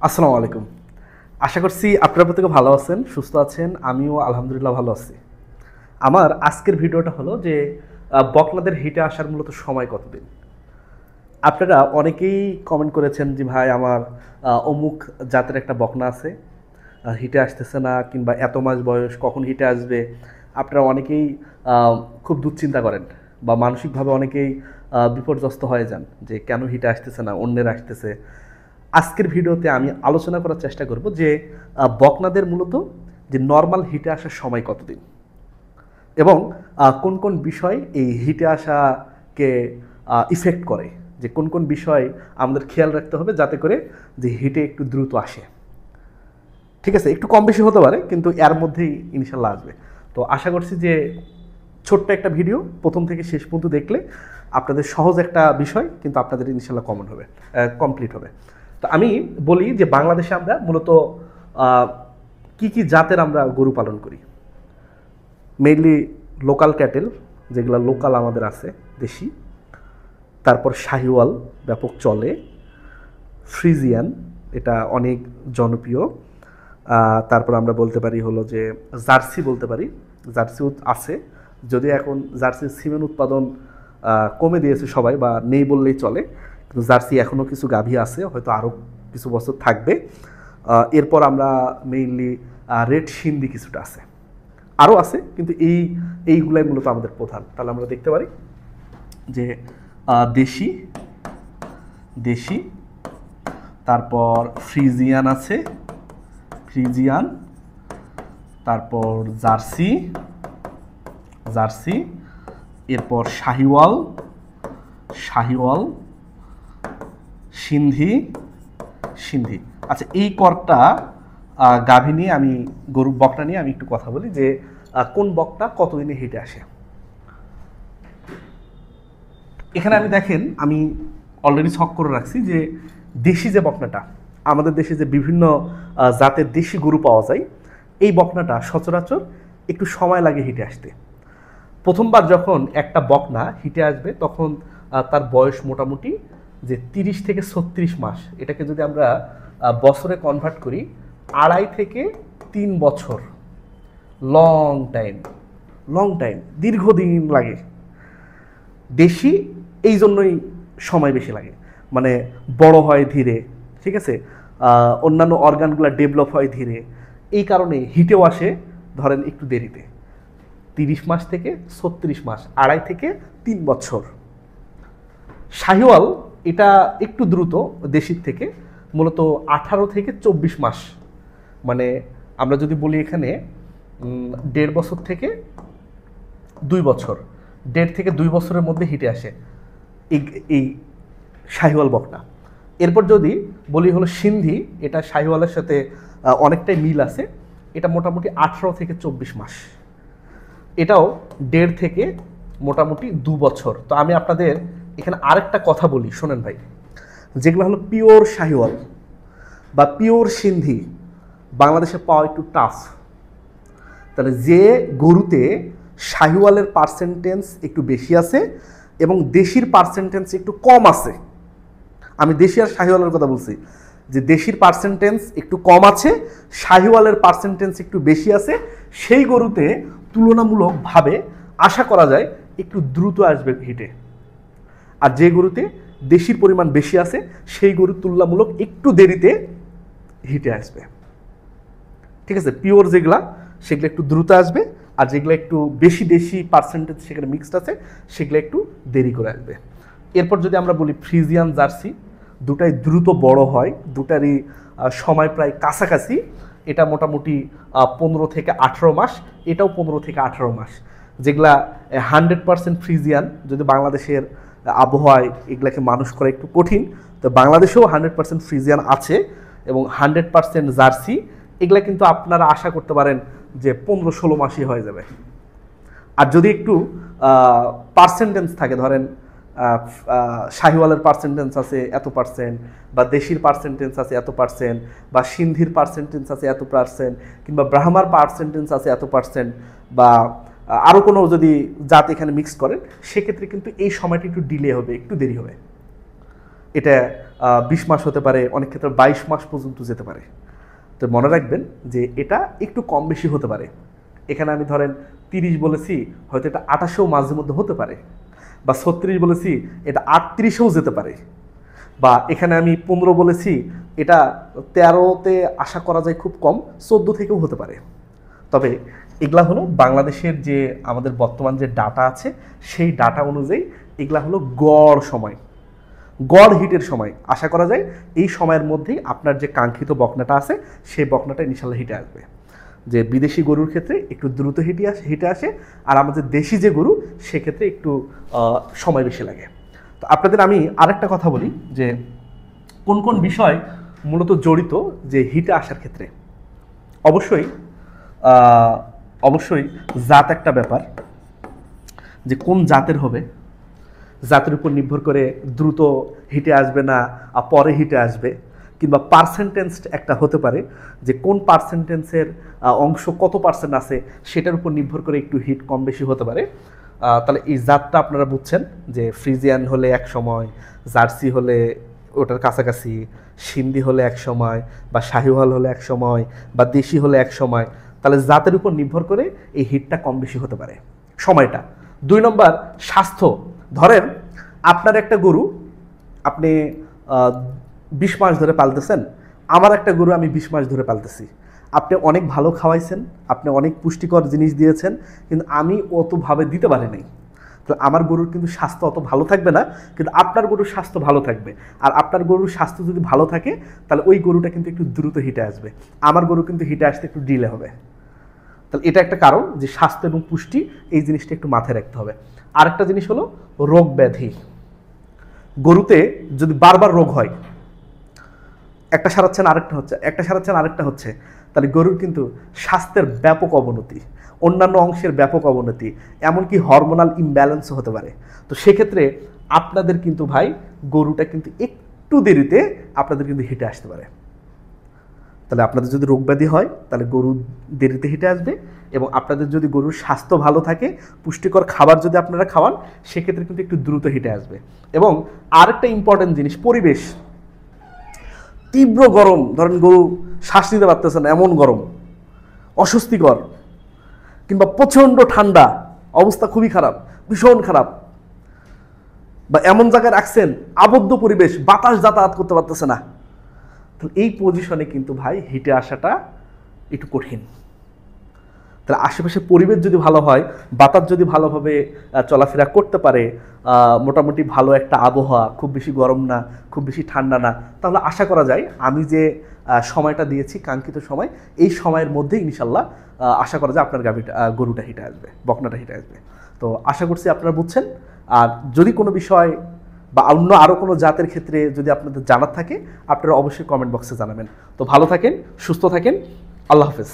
আসসালামু আলাইকুম। আশা করছি আপনারা প্রত্যেকে ভালো আছেন, সুস্থ আছেন। আমিও আলহামদুলিল্লাহ ভালো আছি। আমার আজকের ভিডিওটা হলো যে বকনাদের হিটে আসার মূলত সময় কতদিন। আপনারা অনেকেই কমেন্ট করেছেন যে ভাই আমার অমুক জাতের একটা বকনা আছে, হিটে আসতেছে না, কিংবা এত মাস বয়স কখন হিটে আসবে। আপনারা অনেকেই খুব দুশ্চিন্তা করেন বা মানসিকভাবে অনেকেই বিপর্যস্ত হয়ে যান যে কেন হিটে আসতেছে না, অন্যের আসতেছে। আজকের ভিডিওতে আমি আলোচনা করার চেষ্টা করব যে বকনাদের মূলত যে নর্মাল হিটে আসার সময় কতদিন এবং কোন কোন বিষয় এই হিটে আসাকে ইফেক্ট করে, যে কোন কোন বিষয় আমাদের খেয়াল রাখতে হবে যাতে করে যে হিটে একটু দ্রুত আসে। ঠিক আছে, একটু কম বেশি হতে পারে কিন্তু এর মধ্যেই ইনশাল্লাহ আসবে। তো আশা করছি যে ছোট্ট একটা ভিডিও প্রথম থেকে শেষ পর্যন্ত দেখলে আপনাদের সহজ একটা বিষয় কিন্তু আপনাদের ইনশাল্লাহ কমন হবে, কমপ্লিট হবে। তো আমি বলি যে বাংলাদেশে আমরা মূলত কি কি জাতের আমরা গরু পালন করি। মেইনলি লোকাল ক্যাটেল, যেগুলো লোকাল আমাদের আছে দেশি, তারপর শাহিওয়াল ব্যাপক চলে, ফ্রিজিয়ান এটা অনেক জনপ্রিয়, তারপর আমরা বলতে পারি হলো যে জার্সি বলতে পারি, জার্সিও আছে, যদিও এখন জার্সির সিমেন উৎপাদন কমে দিয়েছে সবাই, বা নেই বললেই চলে, কিন্তু জার্সি এখনও কিছু গাভী আছে, হয়তো আরও কিছু বছর থাকবে। এরপর আমরা মেইনলি রেড সিন্ধি কিছুটা আছে, আরও আছে, কিন্তু এইগুলাই মূলত আমাদের প্রধান। তাহলে আমরা দেখতে পারি যে দেশি দেশি তারপর ফ্রিজিয়ান আছে, ফ্রিজিয়ান, তারপর জার্সি জার্সি, এরপর শাহিওয়াল শাহিওয়াল, সিন্ধি সিন্ধি। আচ্ছা, এই কটা গাভী নিয়ে আমি গরু বকনা নিয়ে আমি একটু কথা বলি যে কোন বকটা কতদিনে হিটে আসে। এখানে আমি দেখেন আমি অলরেডি ছক করে রাখছি যে দেশি যে বকনাটা, আমাদের দেশে যে বিভিন্ন জাতের দেশি গরু পাওয়া যায়, এই বকনাটা সচরাচর একটু সময় লাগে হিটে আসতে। প্রথমবার যখন একটা বকনা হিটে আসবে তখন তার বয়স মোটামুটি যে 30 থেকে 36 মাস, এটাকে যদি আমরা বছরে কনভার্ট করি 2.5 থেকে 3 বছর, লং টাইম, দীর্ঘদিন লাগে। দেশি এই জন্যই সময় বেশি লাগে, মানে বড় হয় ধীরে, ঠিক আছে, অন্যান্য অর্গানগুলো ডেভেলপ হয় ধীরে, এই কারণে হিটেও আসে ধরেন একটু দেরিতে। 30 মাস থেকে 36 মাস, 2.5 থেকে 3 বছর। শাহিওয়াল এটা একটু দ্রুত দেশির থেকে, মূলত 18 থেকে 24 মাস, মানে আমরা যদি বলি এখানে 1.5 বছর থেকে 2 বছর, 1.5 থেকে 2 বছরের মধ্যে হিটে আসে এই শাহিওয়াল বকনা। এরপর যদি বলি হলো সিন্ধি, এটা শাহিওয়ালের সাথে অনেকটাই মিল আছে, এটা মোটামুটি 18 থেকে 24 মাস, এটাও 1.5 থেকে মোটামুটি 2 বছর। তো আমি আপনাদের এখানে আরেকটা কথা বলি, শোনেন ভাই, যেগুলো হলো পিওর শাহিওয়াল বা পিওর সিন্ধি বাংলাদেশে পাওয়া একটু টাফ। তাহলে যে গরুতে শাহিওয়ালের পার্সেন্টেজ একটু বেশি আছে এবং দেশির পার্সেন্টেজ একটু কম আছে, আমি দেশি আর শাহিওয়ালের কথা বলছি, যে দেশির পার্সেন্টেজ একটু কম আছে, শাহিওয়ালের পার্সেন্টেজ একটু বেশি আছে, সেই গরুতে তুলনামূলকভাবে আশা করা যায় একটু দ্রুত আসবে হিটে। আর যে গরুতে দেশির পরিমাণ বেশি আছে সেই গরু তুলনামূলক একটু দেরিতে হিটে আসবে। ঠিক আছে, পিওর যেগুলা সেগুলো একটু দ্রুত আসবে, আর যেগুলো একটু বেশি দেশি পার্সেন্টেজ সেখানে মিক্সড আছে সেগুলো একটু দেরি করে আসবে। এরপর যদি আমরা বলি ফ্রিজিয়ান জার্সি, দুটাই দ্রুত বড় হয়, দুটারই সময় প্রায় কাছাকাছি, এটা মোটামুটি 15 থেকে 18 মাস, এটাও 15 থেকে 18 মাস। যেগুলা 100% ফ্রিজিয়ান, যদি বাংলাদেশের আবহাওয়ায় এগুলাকে মানুষ করা একটু কঠিন, তো বাংলাদেশেও 100% ফ্রিজিয়ান আছে এবং 100% জার্সি, এগুলা কিন্তু আপনারা আশা করতে পারেন যে 15-16 মাসই হয়ে যাবে। আর যদি একটু পার্সেন্টেজ থাকে, ধরেন শাহিওয়ালের পার্সেন্টেজ আছে এত পার্সেন্ট, বা দেশির পার্সেন্টেজ আছে এত পার্সেন্ট, বা সিন্ধির পার্সেন্টেজ আছে এত পার্সেন্ট, কিংবা ব্রাহ্মার পার্সেন্টেজ আছে এত পার্সেন্ট, বা আরও কোনো যদি জাত এখানে মিক্স করেন, সেক্ষেত্রে কিন্তু এই সময়টা একটু ডিলে হবে, একটু দেরি হবে। এটা 20 মাস হতে পারে, অনেক ক্ষেত্রে 22 মাস পর্যন্ত যেতে পারে। তো মনে রাখবেন যে এটা একটু কম বেশি হতে পারে। এখানে আমি ধরেন 30 বলেছি, হয়তো এটা 28ও মাঝে মধ্যে হতে পারে, বা 36 বলেছি এটা 38ও যেতে পারে, বা এখানে আমি 15 বলেছি এটা 13তে আশা করা যায় খুব কম, 14 থেকেও হতে পারে। তবে এগুলা হলো বাংলাদেশের যে আমাদের বর্তমান যে ডাটা আছে সেই ডাটা অনুযায়ী এগুলা হলো গড় সময়, গড় হিটের সময়। আশা করা যায় এই সময়ের মধ্যেই আপনার যে কাঙ্ক্ষিত বকনাটা আছে সেই বকনাটা ইনশাল্লাহ হিটে আসবে। যে বিদেশি গরুর ক্ষেত্রে একটু দ্রুত হিটে আসে, আর আমাদের দেশি যে গরু সেক্ষেত্রে একটু সময় বেশি লাগে। তো আপনাদের আমি আরেকটা কথা বলি যে কোন কোন বিষয় মূলত জড়িত যে হিটে আসার ক্ষেত্রে। অবশ্যই জাত একটা ব্যাপার, যে কোন জাতের হবে, জাতের উপর নির্ভর করে দ্রুত হিটে আসবে না পরে হিটে আসবে, কিংবা পার্সেন্টেজ একটা হতে পারে যে কোন পার্সেন্টেজের অংশ কত পার্সেন্ট আছে সেটার উপর নির্ভর করে একটু হিট কম বেশি হতে পারে। তাহলে এই জাতটা আপনারা বুঝছেন যে ফ্রিজিয়ান হলে এক সময়, জার্সি হলে ওটার কাছাকাছি, সিন্ধি হলে এক সময়, বা শাহিওয়াল হলে এক সময়, বা দেশি হলে এক সময়। তাহলে জাতের উপর নির্ভর করে এই হিটটা কম বেশি হতে পারে সময়টা। 2 নম্বর স্বাস্থ্য। ধরেন আপনার একটা গরু আপনি 20 মাস ধরে পালতেছেন, আমার একটা গরু আমি 20 মাস ধরে পালতেছি। আপনি অনেক ভালো খাওয়াইছেন, আপনি অনেক পুষ্টিকর জিনিস দিয়েছেন, কিন্তু আমি অতভাবে দিতে পারি নাই। তো আমার গরুর কিন্তু স্বাস্থ্য অত ভালো থাকবে না, কিন্তু আপনার গরুর স্বাস্থ্য ভালো থাকবে। আর আপনার গরুর স্বাস্থ্য যদি ভালো থাকে তাহলে ওই গরুটা কিন্তু একটু দ্রুত হিটে আসবে, আমার গরু কিন্তু হিটে আসতে একটু ডিলে হবে। তাহলে এটা একটা কারণ যে স্বাস্থ্য এবং পুষ্টি এই জিনিসটা একটু মাথায় রাখতে হবে। আরেকটা জিনিস হলো রোগ ব্যাধি। গরুতে যদি বারবার রোগ হয়, একটা সারাচ্ছেন আরেকটা হচ্ছে, একটা সারাচ্ছেন আরেকটা হচ্ছে, তাহলে গরুর কিন্তু স্বাস্থ্যের ব্যাপক অবনতি, অন্যান্য অংশের ব্যাপক অবনতি, এমনকি হরমোনাল ইমব্যালেন্সও হতে পারে। তো সেক্ষেত্রে আপনাদের কিন্তু ভাই গরুটা কিন্তু একটু দেরিতে আপনাদের কিন্তু হিটে আসতে পারে। তাহলে আপনাদের যদি রোগ ব্যাধি হয় তাহলে গরু দেরিতে হিটে আসবে, এবং আপনাদের যদি গরুর স্বাস্থ্য ভালো থাকে, পুষ্টিকর খাবার যদি আপনারা খাওয়ান, সেক্ষেত্রে কিন্তু একটু দ্রুত হিটে আসবে। এবং আরেকটা ইম্পর্টেন্ট জিনিস, পরিবেশ। তীব্র গরম, ধরেন গরু শ্বাস নিতে পারতেছে না এমন গরম, অস্বস্তিকর, কিংবা প্রচণ্ড ঠান্ডা, অবস্থা খুবই খারাপ, ভীষণ খারাপ, বা এমন জায়গায় রাখছেন আবদ্ধ পরিবেশ, বাতাস যাতায়াত করতে পারতেছে না, তো এই পজিশনে কিন্তু ভাই হিটে আসাটা একটু কঠিন। তাহলে আশেপাশে পরিবেশ যদি ভালো হয়, বাতাস যদি ভালোভাবে চলাফেরা করতে পারে, মোটামুটি ভালো একটা আবহাওয়া, খুব বেশি গরম না, খুব বেশি ঠান্ডা না, তাহলে আশা করা যায় আমি যে সময়টা দিয়েছি কাঙ্ক্ষিত সময়, এই সময়ের মধ্যেই ইনশাল্লাহ আশা করা যায় আপনার গরুটা হিটে আসবে, বকনাটা হিটে আসবে। তো আশা করছি আপনারা বুঝছেন। আর যদি কোনো বিষয় বা অন্য আরও কোনো জাতের ক্ষেত্রে যদি আপনাদের জানার থাকে, আপনারা অবশ্যই কমেন্ট বক্সে জানাবেন। তো ভালো থাকেন, সুস্থ থাকেন, আল্লাহ হাফেজ।